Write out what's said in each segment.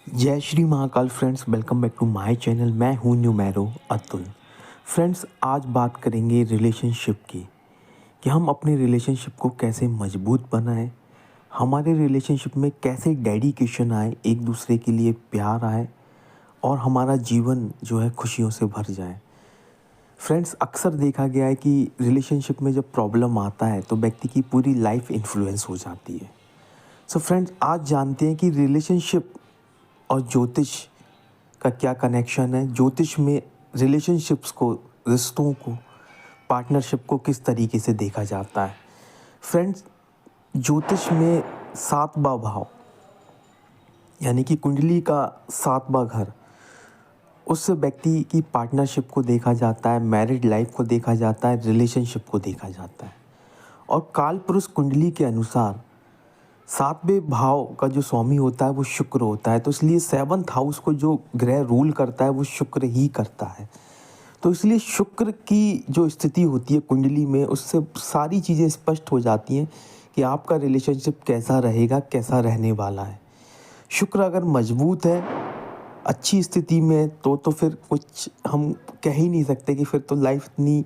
जय Shri Mahakal friends, welcome back to my channel. मैं हूं न्यूमेरो अतुल। फ्रेंड्स, आज बात करेंगे रिलेशनशिप की कि हम अपने रिलेशनशिप को कैसे मजबूत बनाएं, हमारे रिलेशनशिप में कैसे डेडिकेशन आए, एक दूसरे के लिए प्यार आए और हमारा जीवन जो है खुशियों से भर जाए। फ्रेंड्स, अक्सर देखा गया है कि रिलेशनशिप में जब प्रॉब्लम आता है तो व्यक्ति की पूरी लाइफ इन्फ्लुएंस हो जाती है। सो फ्रेंड्स, आज जानते हैं कि रिलेशनशिप और ज्योतिष का क्या कनेक्शन है। ज्योतिष में रिलेशनशिप्स को, रिश्तों को, पार्टनरशिप को किस तरीके से देखा जाता है। फ्रेंड्स, ज्योतिष में सातवां भाव यानी कि कुंडली का सातवां घर, उससे व्यक्ति की पार्टनरशिप को देखा जाता है, मैरिड लाइफ को देखा जाता है, रिलेशनशिप को देखा जाता है। और काल पुरुष कुंडली के अनुसार सातवें भाव का जो स्वामी होता है वो शुक्र होता है। तो इसलिए सेवंथ हाउस को जो ग्रह रूल करता है वो शुक्र ही करता है। तो इसलिए शुक्र की जो स्थिति होती है कुंडली में, उससे सारी चीज़ें स्पष्ट हो जाती हैं कि आपका रिलेशनशिप कैसा रहेगा, कैसा रहने वाला है। शुक्र अगर मजबूत है, अच्छी स्थिति में, तो फिर कुछ हम कह ही नहीं सकते कि फिर तो लाइफ इतनी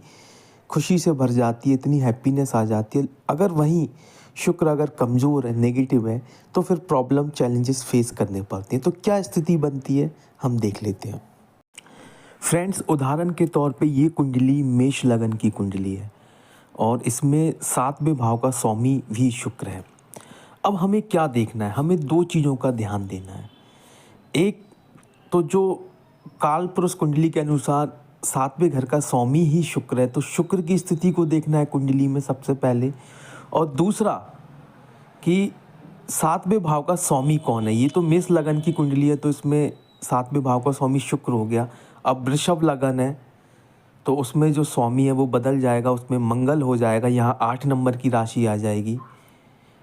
खुशी से भर जाती है, इतनी हैप्पीनेस आ जाती है। अगर वहीं शुक्र अगर कमज़ोर है, नेगेटिव है, तो फिर प्रॉब्लम, चैलेंजेस फेस करने पड़ते हैं। तो क्या स्थिति बनती है, हम देख लेते हैं। फ्रेंड्स, उदाहरण के तौर पे ये कुंडली मेष लगन की कुंडली है और इसमें सातवें भाव का स्वामी भी शुक्र है। अब हमें क्या देखना है, हमें दो चीज़ों का ध्यान देना है। एक तो जो काल पुरुष कुंडली के अनुसार सातवें घर का स्वामी ही शुक्र है, तो शुक्र की स्थिति को देखना है कुंडली में सबसे पहले। और दूसरा कि सातवें भाव का स्वामी कौन है। ये तो मेष लगन की कुंडली है तो इसमें सातवें भाव का स्वामी शुक्र हो गया। अब वृषभ लगन है तो उसमें जो स्वामी है वो बदल जाएगा, उसमें मंगल हो जाएगा, यहाँ 8 नंबर की राशि आ जाएगी।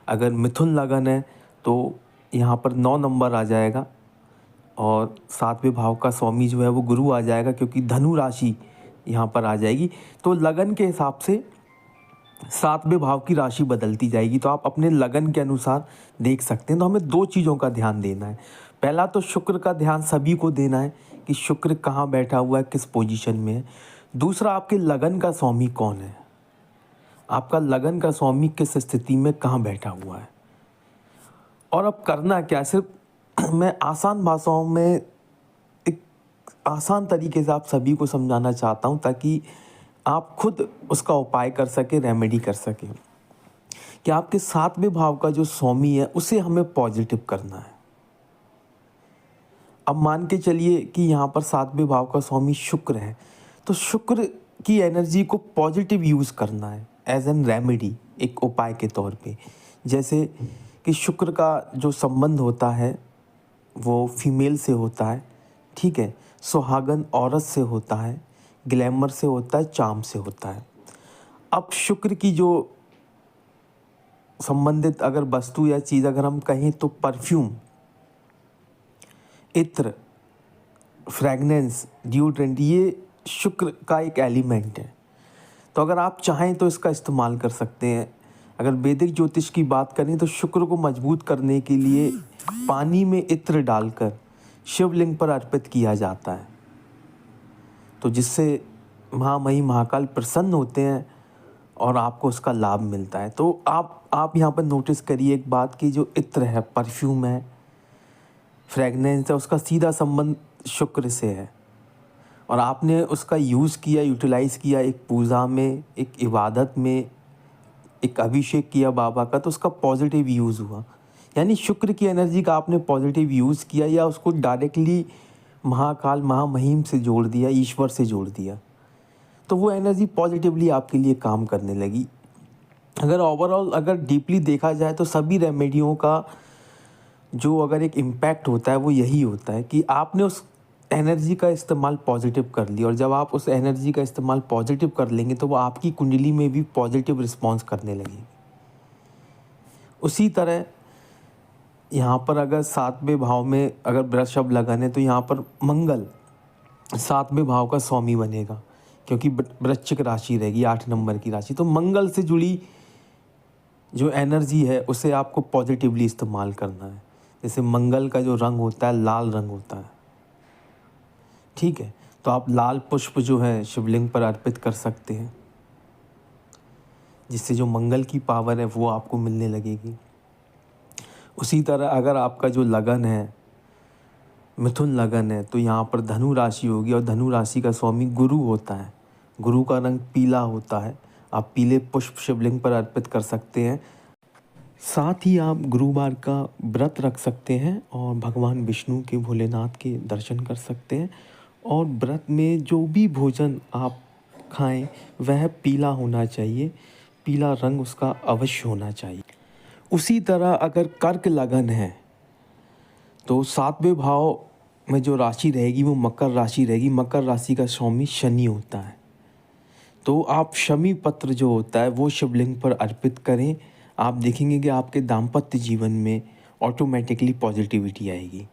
अगर मिथुन लगन है तो यहाँ पर 9 नंबर आ जाएगा और सातवें भाव का स्वामी जो है वो गुरु आ जाएगा, क्योंकि धनु राशि यहाँ पर आ जाएगी। तो लगन के हिसाब से सातवें भाव की राशि बदलती जाएगी। तो आप अपने लगन के अनुसार देख सकते हैं। तो हमें दो चीज़ों का ध्यान देना है। पहला तो शुक्र का ध्यान सभी को देना है कि शुक्र कहाँ बैठा हुआ है, किस पोजीशन में है। दूसरा, आपके लगन का स्वामी कौन है, आपका लगन का स्वामी किस स्थिति में कहाँ बैठा हुआ है। और अब करना क्या, सिर्फ मैं आसान भाषाओं में एक आसान तरीके से आप सभी को समझाना चाहता हूँ ताकि आप खुद उसका उपाय कर सकें, रेमेडी कर सकें। कि आपके सातवें भाव का जो स्वामी है उसे हमें पॉजिटिव करना है। अब मान के चलिए कि यहाँ पर सातवें भाव का स्वामी शुक्र है, तो शुक्र की एनर्जी को पॉजिटिव यूज़ करना है एज एन रेमेडी, एक उपाय के तौर पे। जैसे कि शुक्र का जो संबंध होता है वो फीमेल से होता है, ठीक है, सुहागन औरत से होता है, ग्लैमर से होता है, चार्म से होता है। अब शुक्र की जो संबंधित अगर वस्तु या चीज़ अगर हम कहें तो परफ्यूम, इत्र, फ्रेगनेंस, डिओड्रेंट, ये शुक्र का एक एलिमेंट है। तो अगर आप चाहें तो इसका इस्तेमाल कर सकते हैं। अगर वैदिक ज्योतिष की बात करें तो शुक्र को मजबूत करने के लिए पानी में इत्र डालकर शिवलिंग पर अर्पित किया जाता है, तो जिससे महामहिम महाकाल प्रसन्न होते हैं और आपको उसका लाभ मिलता है। तो आप यहाँ पर नोटिस करिए एक बात कि जो इत्र है, परफ्यूम है, फ्रेगनेंस है, उसका सीधा संबंध शुक्र से है और आपने उसका यूज़ किया, यूटिलाइज़ किया एक पूजा में, एक इबादत में, एक अभिषेक किया बाबा का, तो उसका पॉजिटिव यूज़ हुआ। यानी शुक्र की एनर्जी का आपने पॉजिटिव यूज़ किया या उसको डायरेक्टली महाकाल, महामहिम से जोड़ दिया, ईश्वर से जोड़ दिया, तो वो एनर्जी पॉजिटिवली आपके लिए काम करने लगी। अगर ओवरऑल अगर डीपली देखा जाए तो सभी रेमेडियों का जो अगर एक इम्पैक्ट होता है वो यही होता है कि आपने उस एनर्जी का इस्तेमाल पॉजिटिव कर लिया, और जब आप उस एनर्जी का इस्तेमाल पॉजिटिव कर लेंगे तो वो आपकी कुंडली में भी पॉजिटिव रिस्पॉन्स करने लगेगी। उसी तरह यहाँ पर अगर सातवें भाव में अगर वृषभ लगन है तो यहाँ पर मंगल सातवें भाव का स्वामी बनेगा, क्योंकि वृश्चिक राशि रहेगी 8 नंबर की राशि। तो मंगल से जुड़ी जो एनर्जी है उसे आपको पॉजिटिवली इस्तेमाल करना है। जैसे मंगल का जो रंग होता है लाल रंग होता है, ठीक है। तो आप लाल पुष्प जो है शिवलिंग पर अर्पित कर सकते हैं, जिससे जो मंगल की पावर है वो आपको मिलने लगेगी। उसी तरह अगर आपका जो लगन है मिथुन लगन है, तो यहाँ पर धनु राशि होगी, और धनु राशि का स्वामी गुरु होता है। गुरु का रंग पीला होता है। आप पीले पुष्प शिवलिंग पर अर्पित कर सकते हैं। साथ ही आप गुरुवार का व्रत रख सकते हैं और भगवान विष्णु के भोलेनाथ के दर्शन कर सकते हैं। और व्रत में जो भी भोजन आप खाएं वह पीला होना चाहिए, पीला रंग उसका अवश्य होना चाहिए। उसी तरह अगर कर्क लगन है तो 7वें भाव में जो राशि रहेगी वो मकर राशि रहेगी। मकर राशि का स्वामी शनि होता है। तो आप शमी पत्र जो होता है वो शिवलिंग पर अर्पित करें। आप देखेंगे कि आपके दाम्पत्य जीवन में ऑटोमेटिकली पॉजिटिविटी आएगी।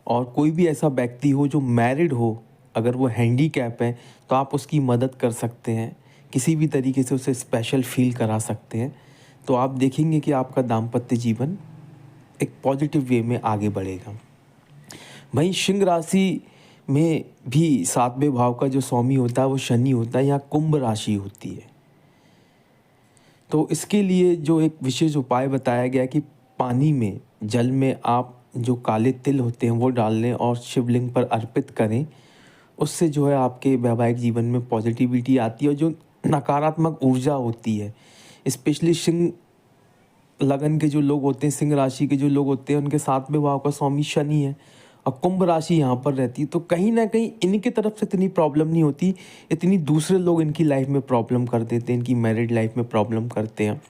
और कोई भी ऐसा व्यक्ति हो जो मैरिड हो, अगर वो हैंडीकैप है तो आप उसकी मदद कर सकते हैं, किसी भी तरीके से उसे स्पेशल फील करा सकते हैं। तो आप देखेंगे कि आपका दाम्पत्य जीवन एक पॉजिटिव वे में आगे बढ़ेगा। वहीं सिंह राशि में भी 7वें भाव का जो स्वामी होता है वो शनि होता है। यहाँ कुंभ राशि होती है। तो इसके लिए जो एक विशेष उपाय बताया गया है कि पानी में, जल में आप जो काले तिल होते हैं वो डाल लें और शिवलिंग पर अर्पित करें। उससे जो है आपके वैवाहिक जीवन में पॉजिटिविटी आती है। और जो नकारात्मक ऊर्जा होती है, स्पेशली सिंह लगन के जो लोग होते हैं, सिंह राशि के जो लोग होते हैं, उनके 7वें भाव का स्वामी शनि है और कुंभ राशि यहाँ पर रहती है। तो कहीं ना कहीं इनकी तरफ से इतनी प्रॉब्लम नहीं होती, इतनी दूसरे लोग इनकी लाइफ में प्रॉब्लम कर देते हैं, इनकी मैरिड लाइफ में प्रॉब्लम करते हैं।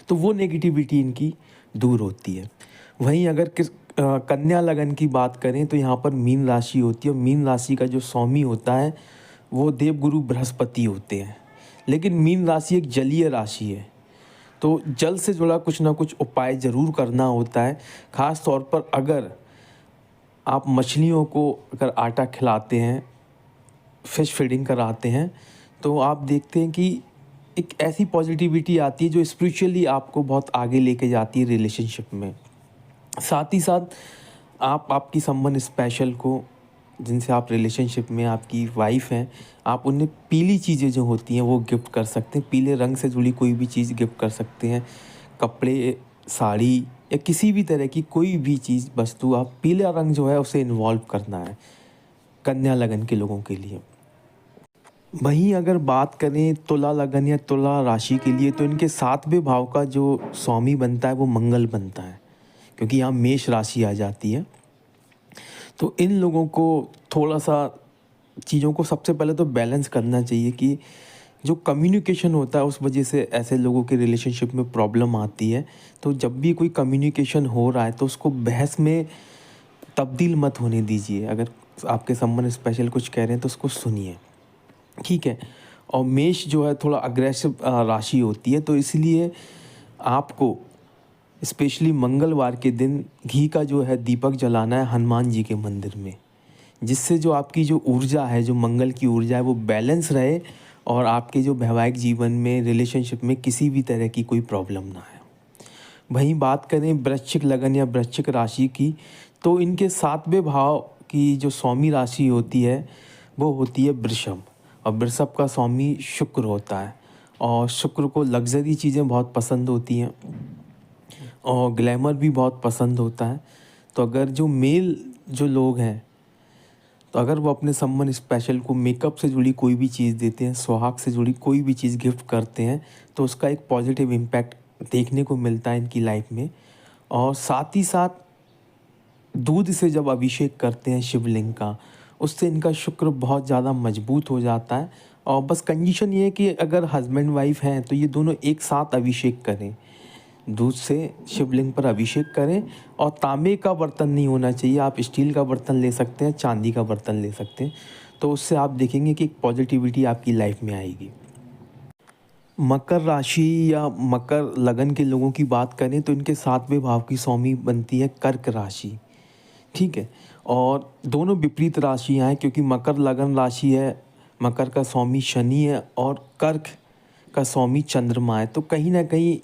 तो वो नेगेटिविटी इनकी दूर होती है। वहीं अगर कन्या लगन की बात करें तो यहाँ पर मीन राशि होती है। और मीन राशि का जो स्वामी होता है वो देवगुरु बृहस्पति होते हैं। लेकिन मीन राशि एक जलीय राशि है, तो जल से जुड़ा कुछ ना कुछ उपाय ज़रूर करना होता है। ख़ास तौर पर अगर आप मछलियों को अगर आटा खिलाते हैं, फिश फीडिंग कराते हैं, तो आप देखते हैं कि एक ऐसी पॉजिटिविटी आती है जो स्पिरिचुअली आपको बहुत आगे लेके जाती है रिलेशनशिप में। साथ ही साथ आप आपकी समवन स्पेशल को, जिनसे आप रिलेशनशिप में, आपकी वाइफ हैं, आप उन्हें पीली चीज़ें जो होती हैं वो गिफ्ट कर सकते हैं। पीले रंग से जुड़ी कोई भी चीज़ गिफ्ट कर सकते हैं। कपड़े, साड़ी या किसी भी तरह की कोई भी चीज़, वस्तु, आप पीला रंग जो है उसे इन्वॉल्व करना है कन्या लगन के लोगों के लिए। वहीं अगर बात करें तुला लगन या तुला राशि के लिए, तो इनके 7वें भाव का जो स्वामी बनता है वो मंगल बनता है, क्योंकि यहाँ मेष राशि आ जाती है। तो इन लोगों को थोड़ा सा चीज़ों को सबसे पहले तो बैलेंस करना चाहिए कि जो कम्युनिकेशन होता है उस वजह से ऐसे लोगों के रिलेशनशिप में प्रॉब्लम आती है। तो जब भी कोई कम्युनिकेशन हो रहा है तो उसको बहस में तब्दील मत होने दीजिए। अगर आपके संबंध स्पेशल कुछ कह रहे हैं तो उसको सुनिए, ठीक है। और मेष जो है थोड़ा अग्रेसिव राशि होती है, तो इसलिए आपको स्पेशली मंगलवार के दिन घी का जो है दीपक जलाना है हनुमान जी के मंदिर में, जिससे जो आपकी जो ऊर्जा है, जो मंगल की ऊर्जा है, वो बैलेंस रहे और आपके जो वैवाहिक जीवन में, रिलेशनशिप में किसी भी तरह की कोई प्रॉब्लम ना आए। वहीं बात करें वृश्चिक लगन या वृश्चिक राशि की, तो इनके 7वें भाव की जो स्वामी राशि होती है वो होती है वृषभ। और वृषभ का स्वामी शुक्र होता है। और शुक्र को लग्जरी चीज़ें बहुत पसंद होती हैं और ग्लैमर भी बहुत पसंद होता है। तो अगर जो मेल जो लोग हैं, तो अगर वो अपने संबंध स्पेशल को मेकअप से जुड़ी कोई भी चीज़ देते हैं, सुहाग से जुड़ी कोई भी चीज़ गिफ्ट करते हैं, तो उसका एक पॉजिटिव इम्पैक्ट देखने को मिलता है इनकी लाइफ में। और साथ ही साथ दूध से जब अभिषेक करते हैं शिवलिंग का, उससे इनका शुक्र बहुत ज़्यादा मजबूत हो जाता है। और बस कंडीशन ये है कि अगर हस्बैंड वाइफ हैं तो ये दोनों एक साथ अभिषेक करें, दूध से शिवलिंग पर अभिषेक करें। और तांबे का बर्तन नहीं होना चाहिए, आप स्टील का बर्तन ले सकते हैं, चांदी का बर्तन ले सकते हैं। तो उससे आप देखेंगे कि एक पॉजिटिविटी आपकी लाइफ में आएगी। मकर राशि या मकर लगन के लोगों की बात करें तो इनके 7वें भाव की स्वामी बनती है कर्क राशि, ठीक है। और दोनों विपरीत राशियाँ हैं, क्योंकि मकर लगन राशि है, मकर का स्वामी शनि है और कर्क का स्वामी चंद्रमा है। तो कहीं ना कहीं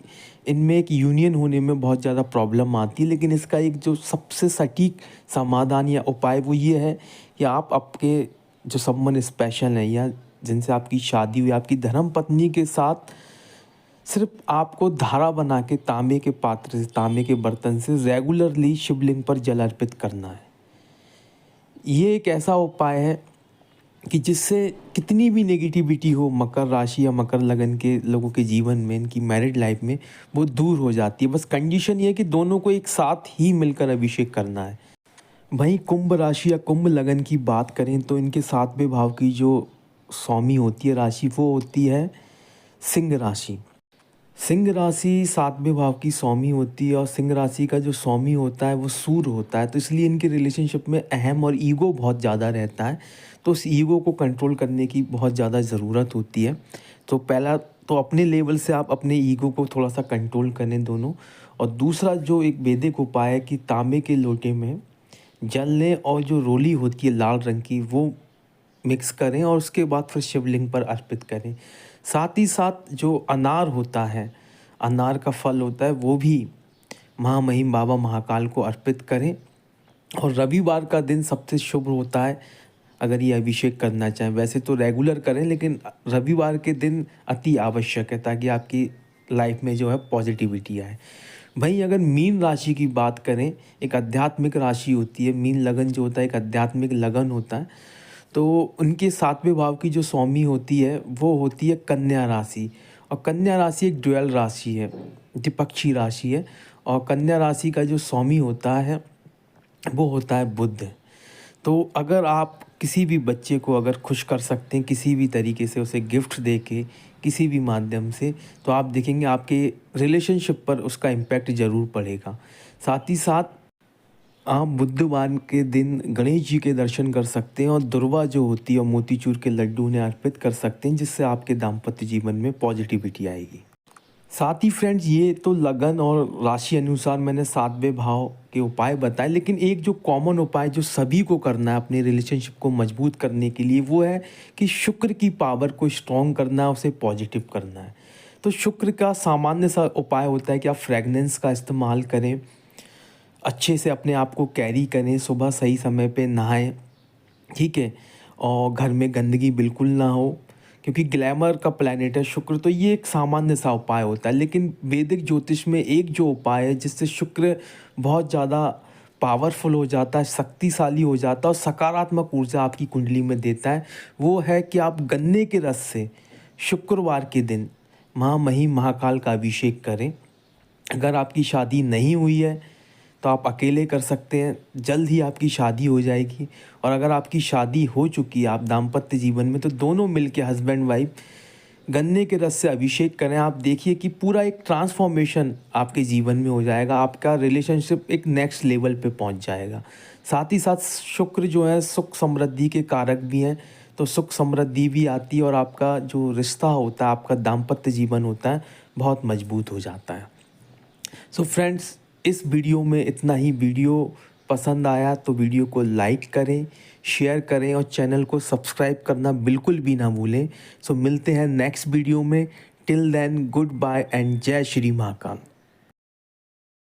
इनमें एक यूनियन होने में बहुत ज़्यादा प्रॉब्लम आती है। लेकिन इसका एक जो सबसे सटीक समाधान या उपाय वो ये है कि आप आपके जो समवन स्पेशल हैं या जिनसे आपकी शादी हुई, आपकी धर्म पत्नी के साथ सिर्फ आपको धारा बना के तांबे के पात्र से, तांबे के बर्तन से रेगुलरली शिवलिंग पर जल अर्पित करना है। ये एक ऐसा उपाय है कि जिससे कितनी भी नेगेटिविटी हो मकर राशि या मकर लगन के लोगों के जीवन में, इनकी मैरिड लाइफ में, वो दूर हो जाती है। बस कंडीशन ये है कि दोनों को एक साथ ही मिलकर अभिषेक करना है। वहीं कुंभ राशि या कुंभ लगन की बात करें तो इनके 7वें भाव की जो स्वामी होती है राशि, वो होती है सिंह राशि। सिंह राशि 7वें भाव की स्वामी होती है और सिंह राशि का जो स्वामी होता है वो सूर्य होता है। तो इसलिए इनके रिलेशनशिप में अहम और ईगो बहुत ज़्यादा रहता है। तो उस ईगो को कंट्रोल करने की बहुत ज़्यादा ज़रूरत होती है। तो पहला तो अपने लेवल से आप अपने ईगो को थोड़ा सा कंट्रोल करें दोनों। और दूसरा जो एक वैदिक उपाय है कि तांबे के लोटे में जल लें और जो रोली होती है लाल रंग की वो मिक्स करें और उसके बाद फिर शिवलिंग पर अर्पित करें। साथ ही साथ जो अनार होता है, अनार का फल होता है, वो भी महामहिम बाबा महाकाल को अर्पित करें। और रविवार का दिन सबसे शुभ होता है अगर ये अभिषेक करना चाहें। वैसे तो रेगुलर करें लेकिन रविवार के दिन अति आवश्यक है ताकि आपकी लाइफ में जो है पॉजिटिविटी आए। वहीं अगर मीन राशि की बात करें, एक आध्यात्मिक राशि होती है। मीन लगन जो होता है एक आध्यात्मिक लगन होता है। तो उनके 7वें भाव की जो स्वामी होती है वो होती है कन्या राशि। और कन्या राशि एक ड्वेल राशि है, द्विपक्षी राशि है। और कन्या राशि का जो स्वामी होता है वो होता है बुध। तो अगर आप किसी भी बच्चे को अगर खुश कर सकते हैं किसी भी तरीके से, उसे गिफ्ट दे के, किसी भी माध्यम से, तो आप देखेंगे आपके रिलेशनशिप पर उसका इम्पैक्ट ज़रूर पड़ेगा। साथ ही साथ आप बुधवार के दिन गणेश जी के दर्शन कर सकते हैं और दुर्वा जो होती है और मोतीचूर के लड्डू उन्हें अर्पित कर सकते हैं, जिससे आपके दाम्पत्य जीवन में पॉजिटिविटी आएगी। साथ ही फ्रेंड्स, ये तो लगन और राशि अनुसार मैंने 7वें भाव के उपाय बताए। लेकिन एक जो कॉमन उपाय जो सभी को करना है अपने रिलेशनशिप को मजबूत करने के लिए, वो है कि शुक्र की पावर को स्ट्रॉन्ग करना है, उसे पॉजिटिव करना है। तो शुक्र का सामान्य सा उपाय होता है कि आप फ्रेगनेंस का इस्तेमाल करें, अच्छे से अपने आप को कैरी करें, सुबह सही समय पे नहाएं, ठीक है, और घर में गंदगी बिल्कुल ना हो, क्योंकि ग्लैमर का प्लैनेट है शुक्र। तो ये एक सामान्य सा उपाय होता है। लेकिन वैदिक ज्योतिष में एक जो उपाय है जिससे शुक्र बहुत ज़्यादा पावरफुल हो जाता है, शक्तिशाली हो जाता है और सकारात्मक ऊर्जा आपकी कुंडली में देता है, वो है कि आप गन्ने के रस से शुक्रवार के दिन महामहिम महाकाल का अभिषेक करें। अगर आपकी शादी नहीं हुई है तो आप अकेले कर सकते हैं, जल्द ही आपकी शादी हो जाएगी। और अगर आपकी शादी हो चुकी है, आप दाम्पत्य जीवन में, तो दोनों मिलके हस्बैंड वाइफ गन्ने के रस से अभिषेक करें। आप देखिए कि पूरा एक ट्रांसफॉर्मेशन आपके जीवन में हो जाएगा, आपका रिलेशनशिप एक नेक्स्ट लेवल पे पहुंच जाएगा। साथ ही साथ शुक्र जो है सुख समृद्धि के कारक भी हैं, तो सुख समृद्धि भी आती है और आपका जो रिश्ता होता है, आपका दाम्पत्य जीवन होता है, बहुत मजबूत हो जाता है। सो फ्रेंड्स, इस वीडियो में इतना ही। वीडियो पसंद आया तो वीडियो को लाइक करें, शेयर करें और चैनल को सब्सक्राइब करना बिल्कुल भी ना भूलें। सो मिलते हैं नेक्स्ट वीडियो में। Till then, good bye and जय श्री महाकाल।